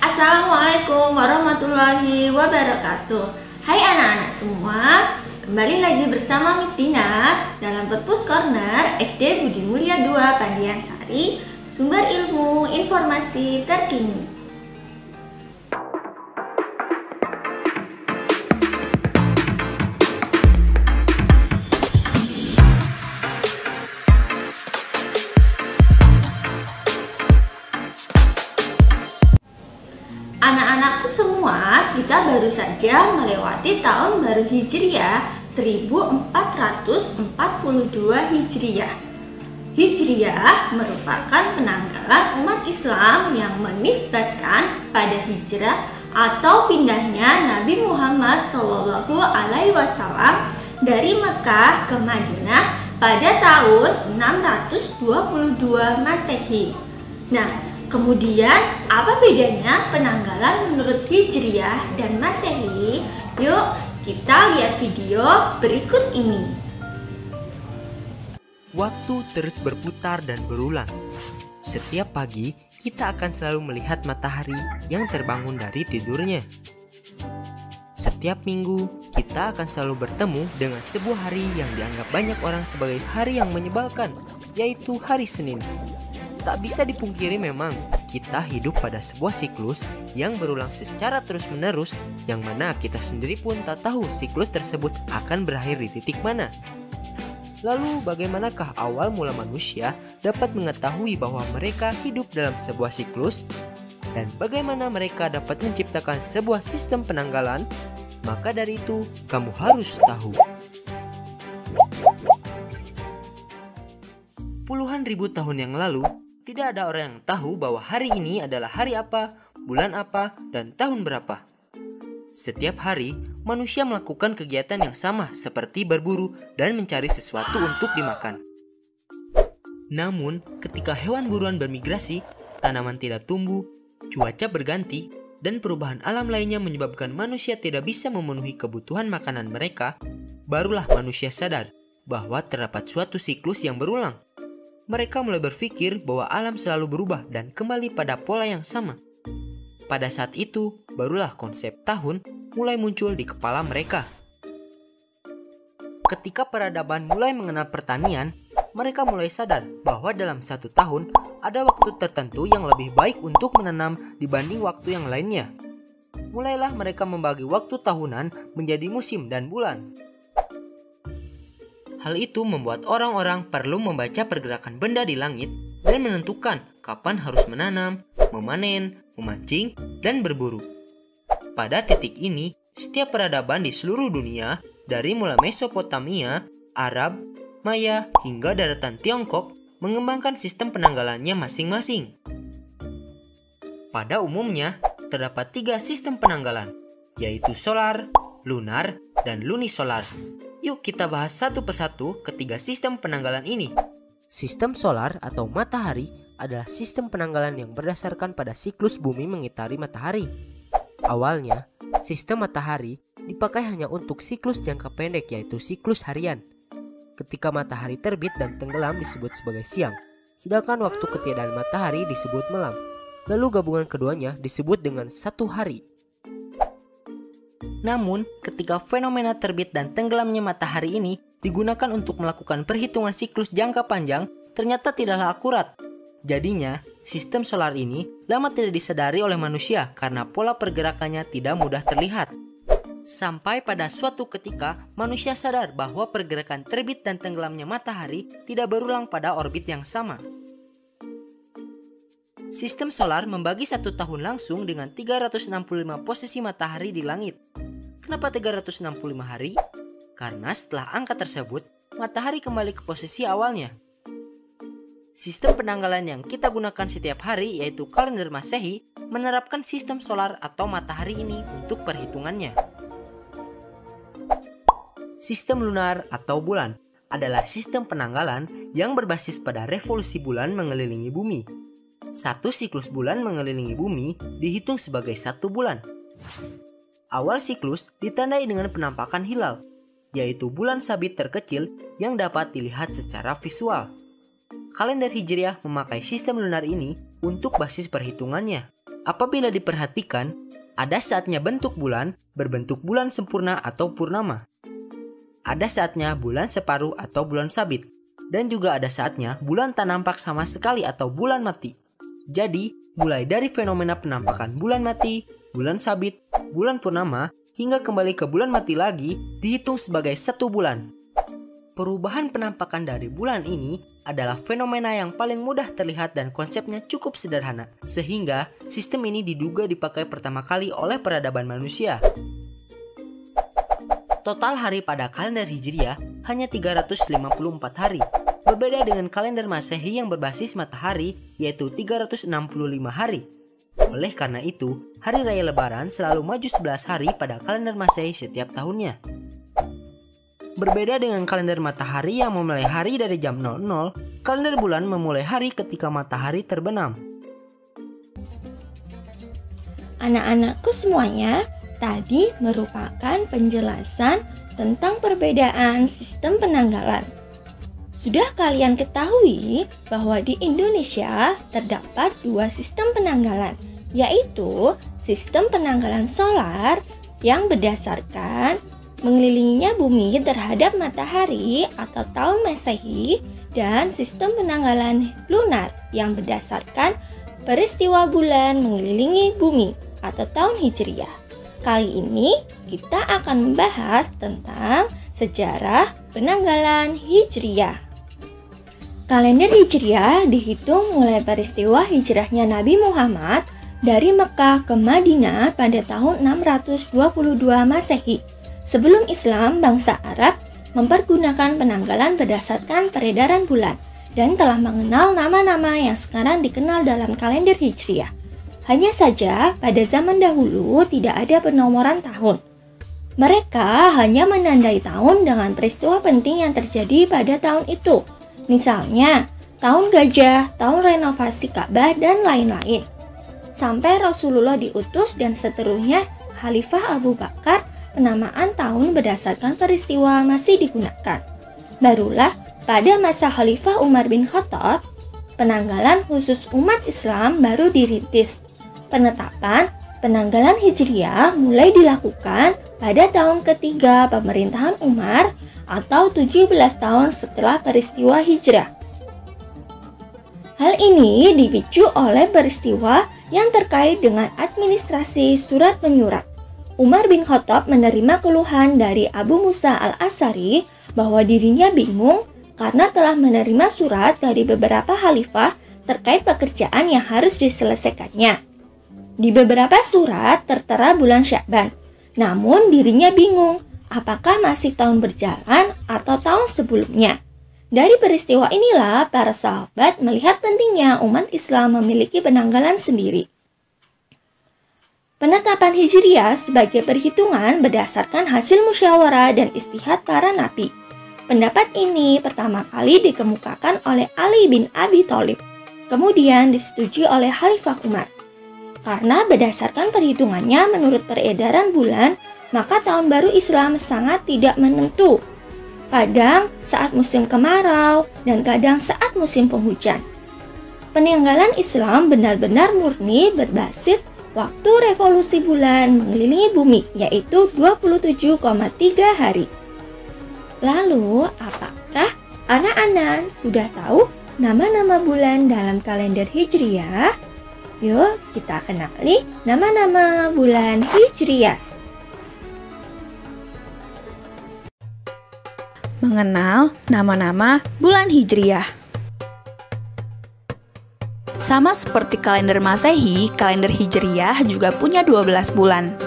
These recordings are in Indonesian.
Assalamualaikum warahmatullahi wabarakatuh. Hai anak-anak semua, kembali lagi bersama Miss Dina dalam Perpus Corner SD Budi Mulia 2 Pandian Sari, sumber ilmu informasi terkini. Anak-anakku semua, kita baru saja melewati tahun baru Hijriah 1442 Hijriah. Hijriah merupakan penanggalan umat Islam yang menisbatkan pada hijrah atau pindahnya Nabi Muhammad SAW dari Mekah ke Madinah pada tahun 622 Masehi. Nah, kemudian, apa bedanya penanggalan menurut Hijriah dan Masehi? Yuk, kita lihat video berikut ini. Waktu terus berputar dan berulang. Setiap pagi, kita akan selalu melihat matahari yang terbangun dari tidurnya. Setiap minggu, kita akan selalu bertemu dengan sebuah hari yang dianggap banyak orang sebagai hari yang menyebalkan, yaitu hari Senin. Tak bisa dipungkiri memang, kita hidup pada sebuah siklus yang berulang secara terus-menerus, yang mana kita sendiri pun tak tahu siklus tersebut akan berakhir di titik mana. Lalu bagaimanakah awal mula manusia dapat mengetahui bahwa mereka hidup dalam sebuah siklus? Dan bagaimana mereka dapat menciptakan sebuah sistem penanggalan? Maka dari itu, kamu harus tahu. Puluhan ribu tahun yang lalu, tidak ada orang yang tahu bahwa hari ini adalah hari apa, bulan apa, dan tahun berapa. Setiap hari, manusia melakukan kegiatan yang sama seperti berburu dan mencari sesuatu untuk dimakan. Namun, ketika hewan buruan bermigrasi, tanaman tidak tumbuh, cuaca berganti, dan perubahan alam lainnya menyebabkan manusia tidak bisa memenuhi kebutuhan makanan mereka, barulah manusia sadar bahwa terdapat suatu siklus yang berulang. Mereka mulai berpikir bahwa alam selalu berubah dan kembali pada pola yang sama. Pada saat itu, barulah konsep tahun mulai muncul di kepala mereka. Ketika peradaban mulai mengenal pertanian, mereka mulai sadar bahwa dalam satu tahun ada waktu tertentu yang lebih baik untuk menanam dibanding waktu yang lainnya. Mulailah mereka membagi waktu tahunan menjadi musim dan bulan. Hal itu membuat orang-orang perlu membaca pergerakan benda di langit dan menentukan kapan harus menanam, memanen, memancing, dan berburu. Pada titik ini, setiap peradaban di seluruh dunia, dari mulai Mesopotamia, Arab, Maya, hingga daratan Tiongkok, mengembangkan sistem penanggalannya masing-masing. Pada umumnya, terdapat 3 sistem penanggalan, yaitu solar, lunar, dan lunisolar. Yuk kita bahas satu persatu ketiga sistem penanggalan ini. Sistem solar atau matahari adalah sistem penanggalan yang berdasarkan pada siklus bumi mengitari matahari. Awalnya, sistem matahari dipakai hanya untuk siklus jangka pendek, yaitu siklus harian. Ketika matahari terbit dan tenggelam disebut sebagai siang, sedangkan waktu ketiadaan matahari disebut malam. Lalu gabungan keduanya disebut dengan satu hari. Namun, ketika fenomena terbit dan tenggelamnya matahari ini digunakan untuk melakukan perhitungan siklus jangka panjang, ternyata tidaklah akurat. Jadinya, sistem solar ini lama tidak disadari oleh manusia karena pola pergerakannya tidak mudah terlihat. Sampai pada suatu ketika, manusia sadar bahwa pergerakan terbit dan tenggelamnya matahari tidak berulang pada orbit yang sama. Sistem solar membagi satu tahun langsung dengan 365 posisi matahari di langit. Kenapa 365 hari? Karena setelah angka tersebut, matahari kembali ke posisi awalnya. Sistem penanggalan yang kita gunakan setiap hari, yaitu kalender Masehi, menerapkan sistem solar atau matahari ini untuk perhitungannya. Sistem lunar atau bulan adalah sistem penanggalan yang berbasis pada revolusi bulan mengelilingi bumi. Satu siklus bulan mengelilingi bumi dihitung sebagai satu bulan. Awal siklus ditandai dengan penampakan hilal, yaitu bulan sabit terkecil yang dapat dilihat secara visual. Kalender Hijriah memakai sistem lunar ini untuk basis perhitungannya. Apabila diperhatikan, ada saatnya bentuk bulan berbentuk bulan sempurna atau purnama. Ada saatnya bulan separuh atau bulan sabit. Dan juga ada saatnya bulan tak nampak sama sekali atau bulan mati. Jadi, mulai dari fenomena penampakan bulan mati, bulan sabit, bulan purnama, hingga kembali ke bulan mati lagi dihitung sebagai satu bulan. Perubahan penampakan dari bulan ini adalah fenomena yang paling mudah terlihat dan konsepnya cukup sederhana, sehingga sistem ini diduga dipakai pertama kali oleh peradaban manusia. Total hari pada kalender Hijriah hanya 354 hari, berbeda dengan kalender Masehi yang berbasis matahari yaitu 365 hari. Oleh karena itu, hari raya Lebaran selalu maju 11 hari pada kalender Masehi setiap tahunnya. Berbeda dengan kalender matahari yang memulai hari dari jam 00, kalender bulan memulai hari ketika matahari terbenam. Anak-anakku semuanya, tadi merupakan penjelasan tentang perbedaan sistem penanggalan. Sudah kalian ketahui bahwa di Indonesia terdapat dua sistem penanggalan, yaitu sistem penanggalan solar yang berdasarkan mengelilinginya bumi terhadap matahari atau tahun Masehi, dan sistem penanggalan lunar yang berdasarkan peristiwa bulan mengelilingi bumi atau tahun Hijriah. Kali ini kita akan membahas tentang sejarah penanggalan Hijriah. Kalender Hijriah dihitung mulai peristiwa hijrahnya Nabi Muhammad dari Mekah ke Madinah pada tahun 622 Masehi. Sebelum Islam, bangsa Arab mempergunakan penanggalan berdasarkan peredaran bulan dan telah mengenal nama-nama yang sekarang dikenal dalam kalender Hijriah. Hanya saja, pada zaman dahulu tidak ada penomoran tahun. Mereka hanya menandai tahun dengan peristiwa penting yang terjadi pada tahun itu. Misalnya, tahun gajah, tahun renovasi Ka'bah, dan lain-lain. Sampai Rasulullah diutus dan seterusnya Khalifah Abu Bakar, penamaan tahun berdasarkan peristiwa masih digunakan. Barulah pada masa Khalifah Umar bin Khattab, penanggalan khusus umat Islam baru dirintis. Penetapan penanggalan Hijriah mulai dilakukan pada tahun ketiga pemerintahan Umar atau 17 tahun setelah peristiwa hijrah. Hal ini dipicu oleh peristiwa yang terkait dengan administrasi surat menyurat. Umar bin Khattab menerima keluhan dari Abu Musa al-Asy'ari bahwa dirinya bingung karena telah menerima surat dari beberapa khalifah terkait pekerjaan yang harus diselesaikannya. Di beberapa surat tertera bulan Sya'ban, namun dirinya bingung apakah masih tahun berjalan atau tahun sebelumnya. Dari peristiwa inilah para sahabat melihat pentingnya umat Islam memiliki penanggalan sendiri. Penetapan Hijriah sebagai perhitungan berdasarkan hasil musyawarah dan istihad para nabi. Pendapat ini pertama kali dikemukakan oleh Ali bin Abi Thalib, kemudian disetujui oleh Khalifah Umar. Karena berdasarkan perhitungannya menurut peredaran bulan, maka tahun baru Islam sangat tidak menentu. Kadang saat musim kemarau dan kadang saat musim penghujan. Penanggalan Islam benar-benar murni berbasis waktu revolusi bulan mengelilingi bumi, yaitu 27,3 hari. Lalu, apakah anak-anak sudah tahu nama-nama bulan dalam kalender Hijriah? Yuk, kita kenali nama-nama bulan Hijriah. Mengenal nama-nama bulan Hijriah. Sama seperti kalender Masehi, kalender Hijriah juga punya 12 bulan.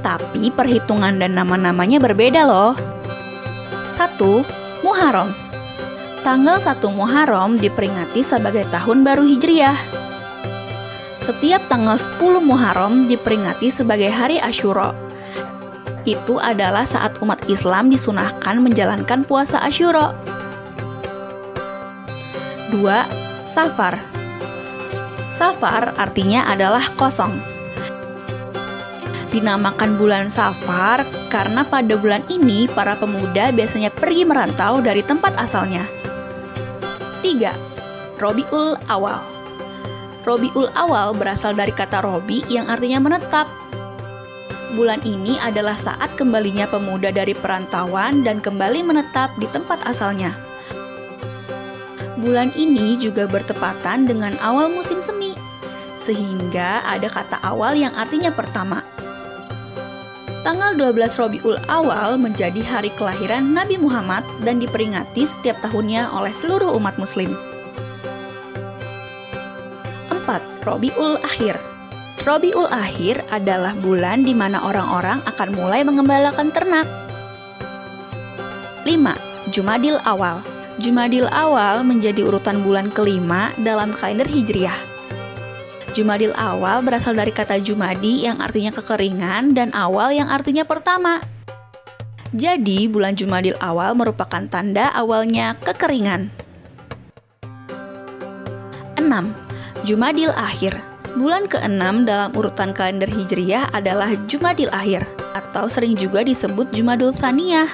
Tapi perhitungan dan nama-namanya berbeda loh. 1. Muharram. Tanggal 1 Muharram diperingati sebagai tahun baru Hijriah. Setiap tanggal 10 Muharram diperingati sebagai hari Asyura. Itu adalah saat umat Islam disunahkan menjalankan puasa Asyura. 2. Safar. Safar artinya adalah kosong. Dinamakan bulan Safar karena pada bulan ini para pemuda biasanya pergi merantau dari tempat asalnya. 3. Rabiul Awal. Robiul Awal berasal dari kata robi yang artinya menetap. Bulan ini adalah saat kembalinya pemuda dari perantauan dan kembali menetap di tempat asalnya. Bulan ini juga bertepatan dengan awal musim semi, sehingga ada kata awal yang artinya pertama. Tanggal 12 Robiul Awal menjadi hari kelahiran Nabi Muhammad dan diperingati setiap tahunnya oleh seluruh umat muslim. 4. Robiul Akhir. Robiul Akhir adalah bulan di mana orang-orang akan mulai mengembalakan ternak. 5. Jumadil Awal. Jumadil Awal menjadi urutan bulan kelima dalam kalender Hijriah. Jumadil Awal berasal dari kata Jumadi yang artinya kekeringan dan awal yang artinya pertama. Jadi, bulan Jumadil Awal merupakan tanda awalnya kekeringan. 6. Jumadil Akhir. Bulan ke-6 dalam urutan kalender Hijriah adalah Jumadil Akhir, atau sering juga disebut Jumadul Tsaniyah.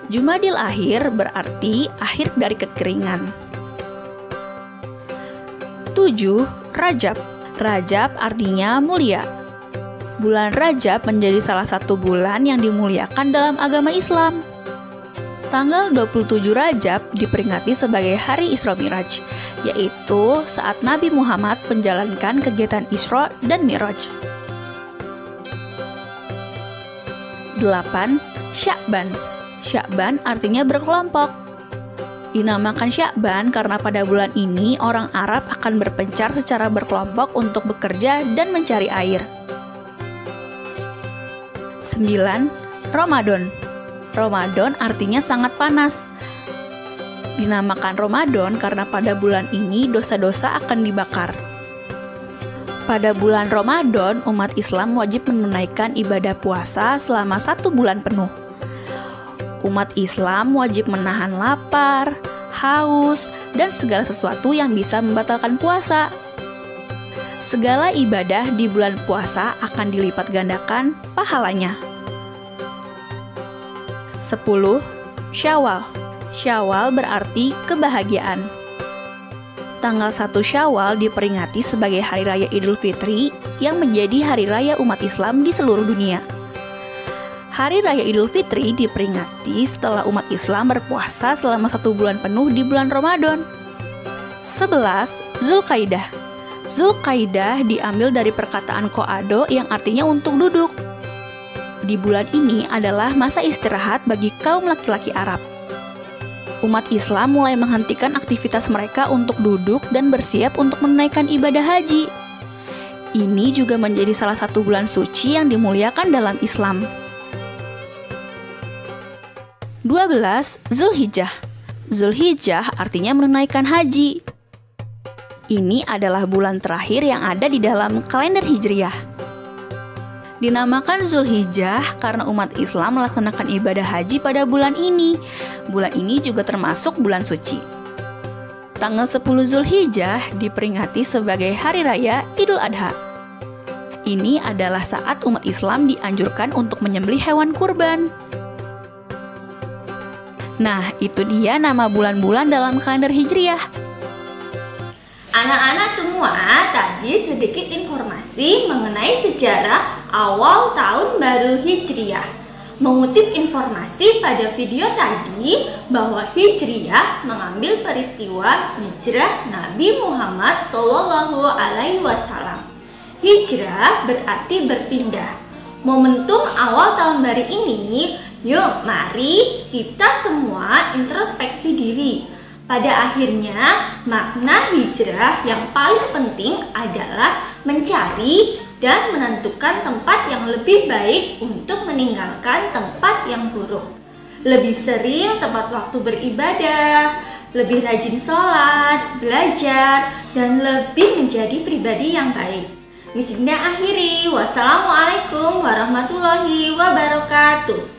Jumadil Akhir berarti akhir dari kekeringan. 7. Rajab. Rajab artinya mulia. Bulan Rajab menjadi salah satu bulan yang dimuliakan dalam agama Islam. Tanggal 27 Rajab diperingati sebagai Hari Isra Miraj, yaitu saat Nabi Muhammad menjalankan kegiatan Isra dan Miraj. 8. Sya'ban. Sya'ban artinya berkelompok. Dinamakan Sya'ban karena pada bulan ini orang Arab akan berpencar secara berkelompok untuk bekerja dan mencari air. 9. Ramadan. Ramadan artinya sangat panas. Dinamakan Ramadan karena pada bulan ini dosa-dosa akan dibakar. Pada bulan Ramadan, umat Islam wajib menunaikan ibadah puasa selama 1 bulan penuh. Umat Islam wajib menahan lapar, haus, dan segala sesuatu yang bisa membatalkan puasa. Segala ibadah di bulan puasa akan dilipat gandakan pahalanya. 10. Syawal. Syawal berarti kebahagiaan. Tanggal 1 Syawal diperingati sebagai Hari Raya Idul Fitri yang menjadi hari raya umat Islam di seluruh dunia. Hari Raya Idul Fitri diperingati setelah umat Islam berpuasa selama 1 bulan penuh di bulan Ramadan. 11. Zulkaidah. Zulkaidah diambil dari perkataan qo'ado yang artinya untuk duduk. Di bulan ini adalah masa istirahat bagi kaum laki-laki Arab. Umat Islam mulai menghentikan aktivitas mereka untuk duduk dan bersiap untuk menunaikan ibadah haji. Ini juga menjadi salah satu bulan suci yang dimuliakan dalam Islam. 12. Zulhijjah. Zulhijjah artinya menunaikan haji. Ini adalah bulan terakhir yang ada di dalam kalender Hijriah. Dinamakan Zulhijjah karena umat Islam melaksanakan ibadah haji pada bulan ini. Bulan ini juga termasuk bulan suci. Tanggal 10 Zulhijjah diperingati sebagai Hari Raya Idul Adha. Ini adalah saat umat Islam dianjurkan untuk menyembelih hewan kurban. Nah, itu dia nama bulan-bulan dalam kalender Hijriah. Anak-anak semua, tadi sedikit informasi mengenai sejarah awal tahun baru Hijriah. Mengutip informasi pada video tadi bahwa Hijriah mengambil peristiwa hijrah Nabi Muhammad SAW. Hijrah berarti berpindah. Momentum awal tahun baru ini, yuk mari kita semua introspeksi diri. Pada akhirnya, makna hijrah yang paling penting adalah mencari dan menentukan tempat yang lebih baik untuk meninggalkan tempat yang buruk. Lebih sering tempat waktu beribadah, lebih rajin sholat, belajar, dan lebih menjadi pribadi yang baik. Miss Dinda akhiri, wassalamualaikum warahmatullahi wabarakatuh.